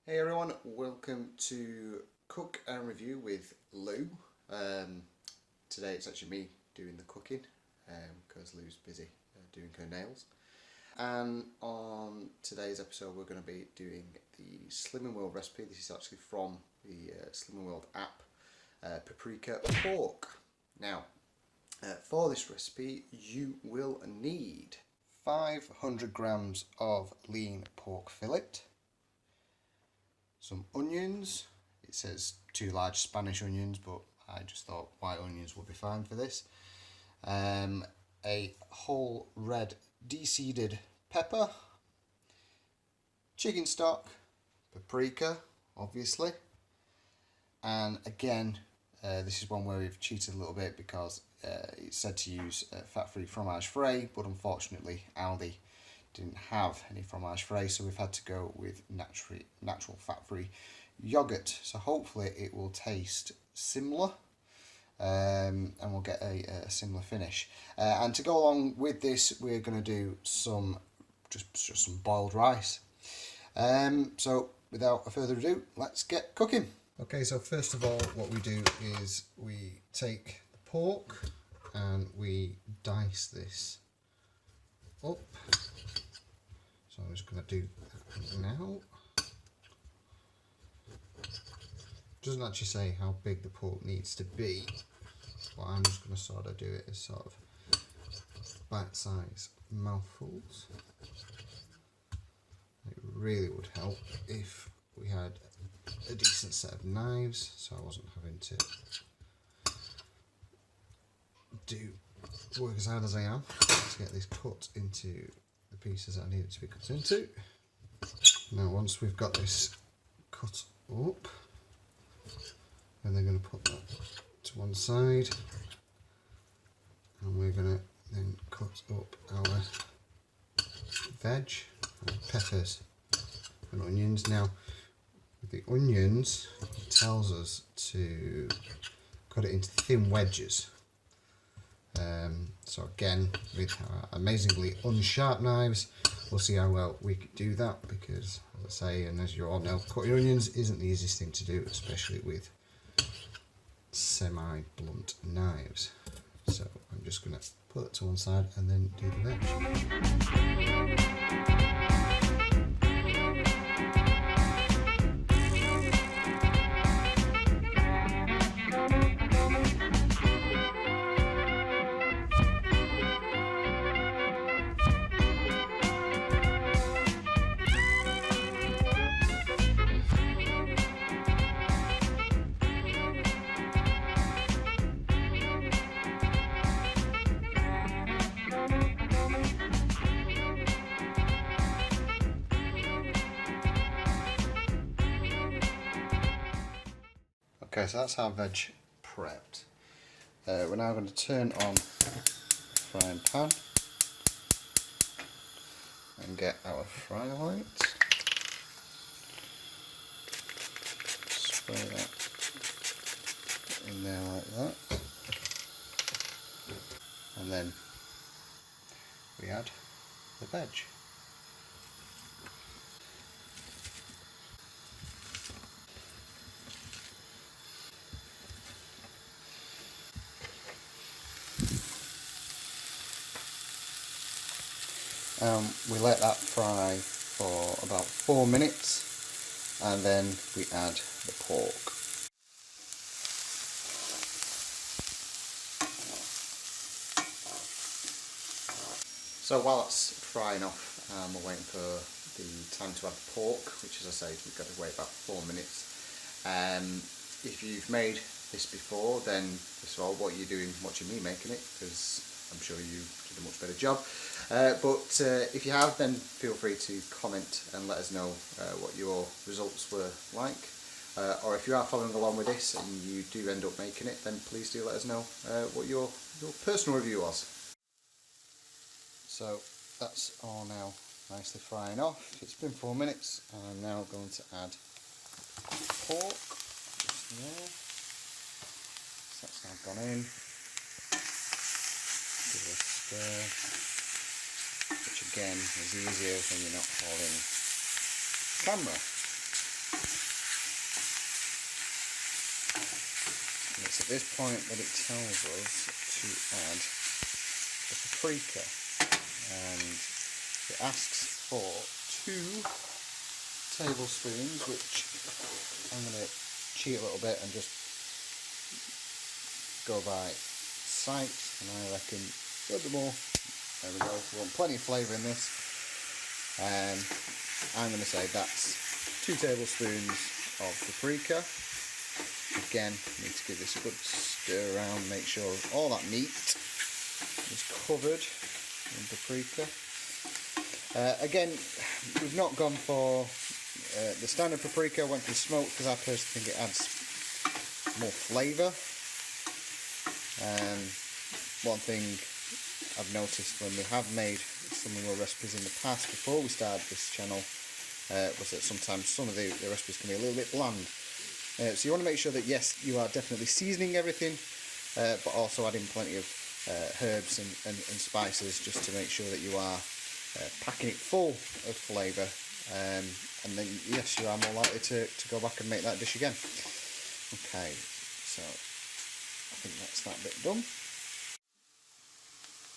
Hey everyone, welcome to Cook and Review with Lou. Today it's actually me doing the cooking because Lou's busy doing her nails. And on today's episode we're going to be doing the Slimming World recipe. This is actually from the Slimming World app, Paprika Pork. Now, for this recipe you will need 500 grams of lean pork fillet, some onions. It says 2 large Spanish onions, but I just thought white onions would be fine for this. A whole red de-seeded pepper, chicken stock, paprika obviously, and again this is one where we've cheated a little bit because it said to use fat-free fromage frais, but unfortunately Aldi didn't have any fromage frais, so we've had to go with natural fat-free yogurt. So hopefully it will taste similar and we'll get a similar finish. And to go along with this, we're going to do some just some boiled rice. So without further ado, let's get cooking. Okay, so first of all, what we do is we take the pork and we dice this up. So I'm just going to do that now. Doesn't actually say how big the pork needs to be, but I'm just going to sort of do it as sort of bite-sized mouthfuls. It really would help if we had a decent set of knives, so I wasn't having to work as hard as I am to get this cut into the pieces that I need it to be cut into. Now once we've got this cut up, then they're going to put that to one side, and we're going to then cut up our veg, our peppers and onions. Now with the onions it tells us to cut it into thin wedges. So again, with our amazingly unsharp knives, we'll see how well we can do that, because as I say, and as you all know, cutting onions isn't the easiest thing to do, especially with semi-blunt knives. So I'm just going to put it to one side and then do the veg. Okay, so that's our veg prepped. We're now going to turn on the frying pan and get our fry light. Spray that in there like that. And then we add the veg. We let that fry for about 4 minutes, and then we add the pork. So while it's frying off, we're waiting for the time to add the pork, which, as I say, we've got to wait about 4 minutes. If you've made this before, then first of all, what are you doing watching me making it? Because I'm sure you did a much better job. But if you have, then feel free to comment and let us know what your results were like. Or if you are following along with this and you do end up making it, then please do let us know what your personal review was. So that's all now nicely frying off. It's been 4 minutes, and I'm now going to add pork just there. So that's now gone in. Give it a stir, which again is easier when you're not holding camera. And it's at this point that it tells us to add the paprika, and it asks for 2 tablespoons, which I'm going to cheat a little bit and just go by sight, and I reckon a little bit more. There we go, we want plenty of flavour in this. I'm going to say that's 2 tablespoons of paprika. Again, need to give this a good stir around, make sure all that meat is covered in paprika. Again, we've not gone for the standard paprika, went for smoked because I personally think it adds more flavour. One thing I've noticed when we have made some of our recipes in the past before we started this channel was that sometimes some of the recipes can be a little bit bland. So you want to make sure that yes, you are definitely seasoning everything, but also adding plenty of herbs and spices just to make sure that you are packing it full of flavour, and then yes, you are more likely to go back and make that dish again. Okay, so I think that's that bit done.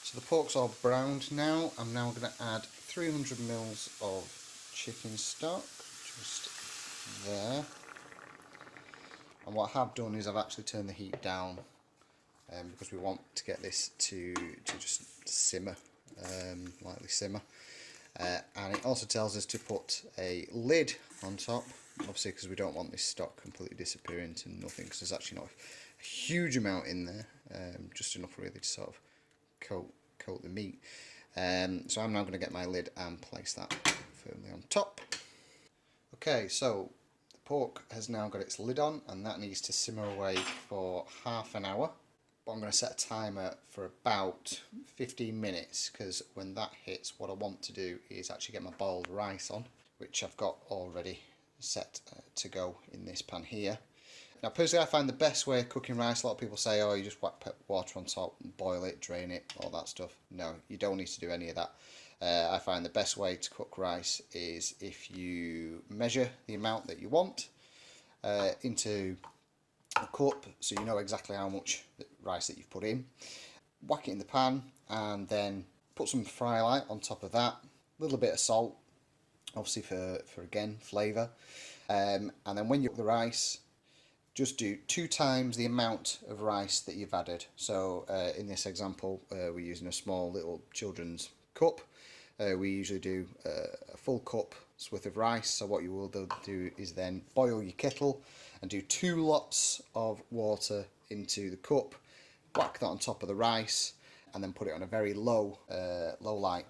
So the pork's all browned now. I'm now going to add 300 ml of chicken stock, just there. And what I have done is I've actually turned the heat down because we want to get this to just simmer, lightly simmer. And it also tells us to put a lid on top, obviously because we don't want this stock completely disappearing to nothing, because there's actually not a huge amount in there, just enough really to sort of coat the meat. So I'm now going to get my lid and place that firmly on top. Okay, so the pork has now got its lid on, and that needs to simmer away for half an hour. But I'm going to set a timer for about 15 minutes, because when that hits, what I want to do is actually get my boiled rice on, which I've got already set to go in this pan here. Now personally I find the best way of cooking rice, a lot of people say, oh, you just whack water on top, boil it, drain it, all that stuff. No, you don't need to do any of that. I find the best way to cook rice is if you measure the amount that you want into a cup, so you know exactly how much rice that you've put in. Whack it in the pan and then put some fry light on top of that, a little bit of salt, obviously for again flavour, and then when you cook the rice, just do 2 times the amount of rice that you've added. So in this example, we're using a small little children's cup. We usually do a full cup's worth of rice. So what you will do is then boil your kettle and do 2 lots of water into the cup, whack that on top of the rice, and then put it on a very low light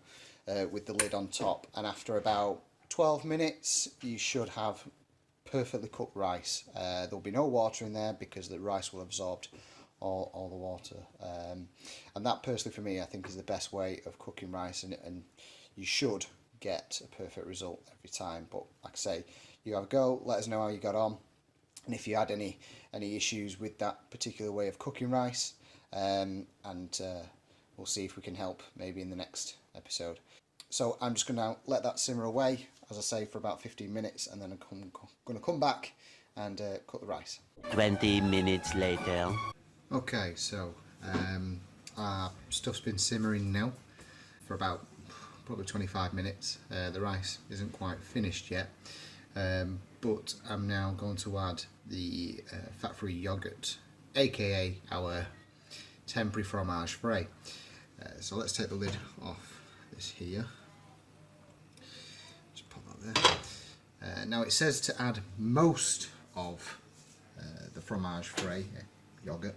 with the lid on top. And after about 12 minutes, you should have perfectly cooked rice. There'll be no water in there because the rice will have absorbed all the water. And that personally for me I think is the best way of cooking rice, and you should get a perfect result every time. But like I say, you have a go, let us know how you got on, and if you had any issues with that particular way of cooking rice, and we'll see if we can help maybe in the next episode. So I'm just going to let that simmer away, as I say, for about 15 minutes, and then I'm going to come back and cook the rice. 20 minutes later. Okay, so our stuff's been simmering now for about probably 25 minutes. The rice isn't quite finished yet, but I'm now going to add the fat-free yogurt, aka our temporary fromage frais. So let's take the lid off this here. Just pop that there. Now it says to add most of the fromage frais yogurt,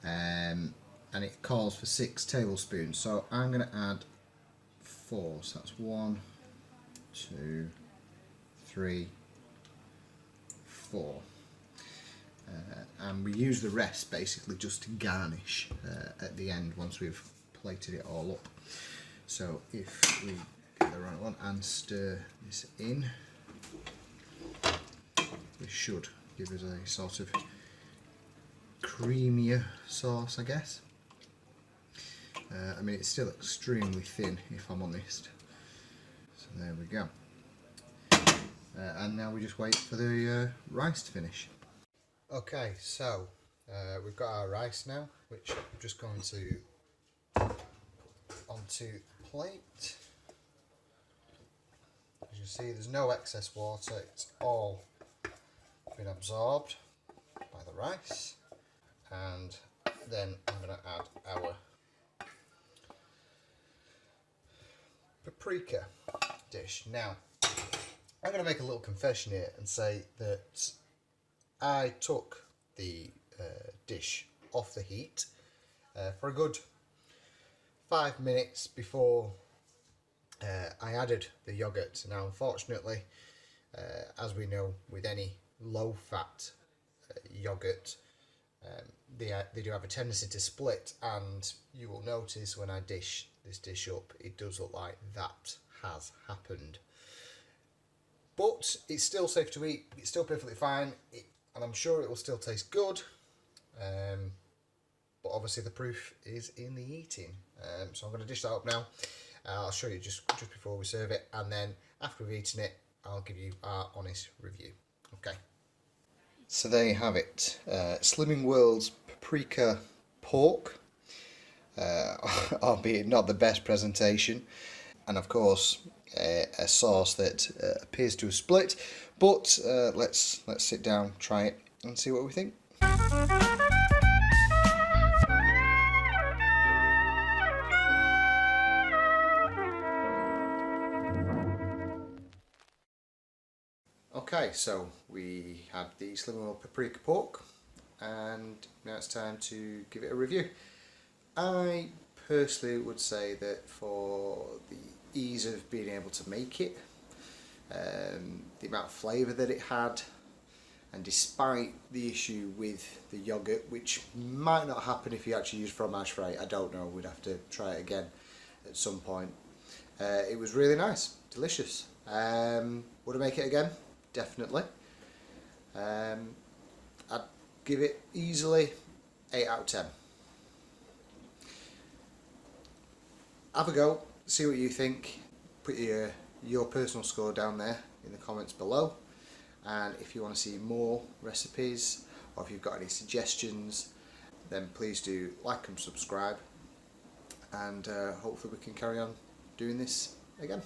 and it calls for 6 tablespoons. So I'm going to add 4. So that's 1, 2, 3, 4. And we use the rest basically just to garnish at the end once we've plated it all up. So if we get the right one and stir this in, this should give us a sort of creamier sauce, I guess. I mean, it's still extremely thin if I'm honest. So there we go. And now we just wait for the rice to finish. Okay, so we've got our rice now, which I'm just going to onto the plate. As you see, there's no excess water, it's all been absorbed by the rice. And then I'm going to add our paprika dish. Now, I'm going to make a little confession here and say that I took the dish off the heat for a good 5 minutes before I added the yogurt. Now, unfortunately, as we know, with any low-fat yogurt, they do have a tendency to split, and you will notice when I dish this dish up, it does look like that has happened. But it's still safe to eat, it's still perfectly fine, and I'm sure it will still taste good. But obviously the proof is in the eating. So I'm going to dish that up now. I'll show you just before we serve it, and then after we've eaten it, I'll give you our honest review. Okay. So there you have it, Slimming World's Paprika Pork, albeit not the best presentation, and of course a sauce that appears to have split, but let's sit down, try it, and see what we think. Okay, so we had the Slimming World Paprika Pork, and now it's time to give it a review. I personally would say that for the ease of being able to make it, the amount of flavour that it had, and despite the issue with the yoghurt, which might not happen if you actually use fromage frais, I don't know, we'd have to try it again at some point. It was really nice, delicious. Would I make it again? Definitely. I'd give it easily 8 out of 10. Have a go, see what you think, put your personal score down there in the comments below, and if you want to see more recipes or if you've got any suggestions, then please do like and subscribe, and hopefully we can carry on doing this again.